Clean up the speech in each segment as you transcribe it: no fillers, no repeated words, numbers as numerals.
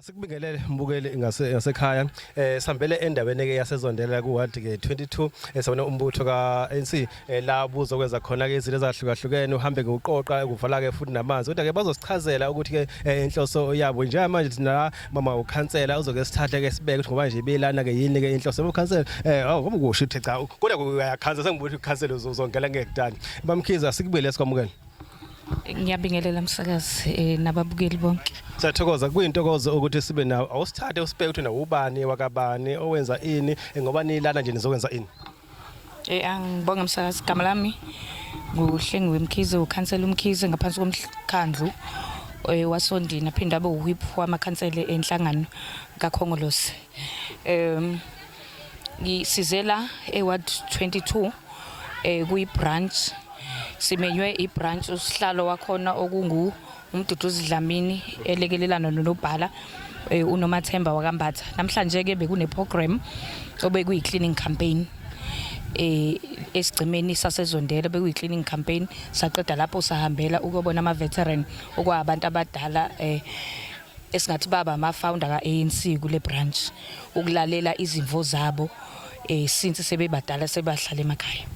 Asikubingelele mbukeli ngasekhaya sihambele endaweni ke yasezondela ku ward ke 22 esabona umbutho ka ANC la buzokwenza khona ke izinto ezahlukahlukene uhambe ngoqoqa ukuvala ke futhi namanzi kodwa ke bazosichazela ukuthi ke inhloso yabo nje manje thina mama ukhansela uzoke sithathe ke sibeke ukuthi ngoba nje belana ke yini ke inhloso ukhansela ngoba kusho ukuthi cha kodwa uyakhansela sengibuthi ukhansela uzongela ngekudani bamkhiza asikubele sikwamukela. Ngiyabingelela msakazi nababukeli bonke. Siyathokoza kuyintokozo ukuthi sibe nawo awusithathe usibeke ukuthi nawo ubani wakabani owenza ini ngoba nilana nje nizokwenza ini. Angibonga msakazi igama lami nguHlengiwe Mkhize ukhansela uMkhize ngaphansi komkhandlu wasondini aphinda abe uwhip wamakhansela enhlangano kaKhongolose. Ngisizela eWard 22 kuyi branch simenywe ibranch usihlalo wakhona okungu uMduduzi Dlamini elekelelana nonobhala uNomathemba wakambatha. Namhlanje ke bekune program obekuyi cleaning campaign esigcimeni sasezondela bekuyi cleaning campaign saqeda lapho sahambela ukubona ama veteran okwabantu abadala esingathi baba ama founder ka ANC kule branch ukulalela izimvo zabo since sebebadala sebahlala emakhaya.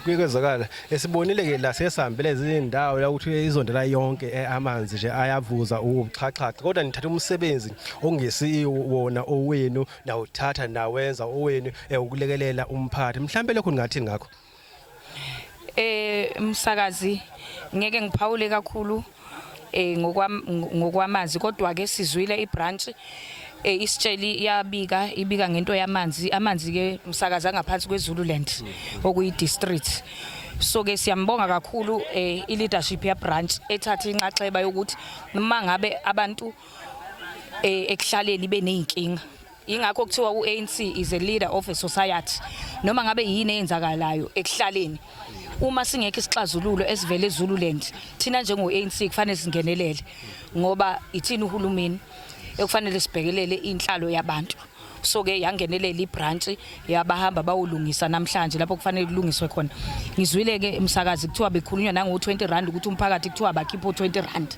Kuyikwezakala esibonile ke la sesihambele izindawo la ukuthi izondela yonke amanzi nje ayavuza ubuxhaxhaxa kodwa nithatha umsebenzi ongesi wona owenu na uthatha nawenza owenu ukulekelela umphathi mhlambe lokho ningathini ngakho. Msakazi ngeke ngiphawule kakhulu ngokwamazi kodwa ke sizwile ibranch isitsheli ibika ngento yamanzi amanzi ke msakazi angaphansi kweZululand okuyi district. So ke siyambonga kakhulu ileadership ya branch ethatha inxaxheba yokuthi noma ngabe abantu ekuhlaleni beneyinkinga ingakho kuthiwa uANC is a leader of a society noma ngabe yini eyenzakalayo ekuhlaleni uma singekho isixazululo esivele eZululand thina njengoANC kufanele singenelele ngoba ithina uhulumeni ekufanele sibhekelele inhlalo yabantu. So ke yangenelela ibranch yabahamba bawulungisa namhlanje lapho kufanele kulungiswe khona. Ngizwile ke umsakazi kuthiwa bekhulunywa nango 20 rand ukuthi umphakathi kuthiwa bakhipha 20 rand.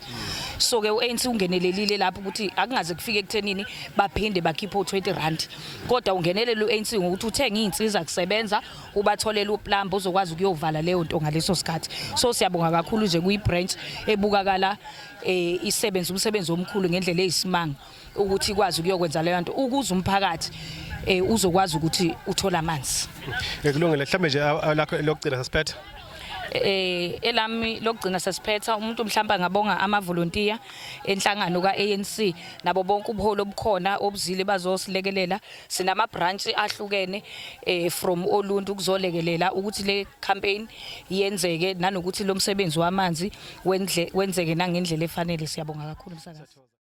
So ke uANC ungenelelile lapho ukuthi akungaze kufike ekuthenini baphinde bakhipha 20 rand. Kodwa ungenelela uANC ngokuthi uthenga izinsiza kusebenza ubatholela uplumber uzokwazi ukuyovala leyo nto ngaleso sikhathi. So siyabonga kakhulu nje kuyi branch ebukakala umsebenzi omkhulu ngendlela eyisimanga ukuthi ikwazi ukuyokwenza leyo nto ukuze umphakathi uzokwazi ukuthi uthola amanzi. Kulungile mhlambe nje lakho lokugcina sasiphetha. Elami lokugcina sasiphetha umuntu mhlamba ngabonga ama volunteer enhlangano kaANC nabo bonke ubuholo obukhona obuzile bazosilekelela sinama branch ahlukene from oluntu kuzolekelela ukuthi le campaign yenzeke nanokuthi lo msebenzi wamanzi wenzeke nangendlela efanele. Siyabonga kakhulu msakazi.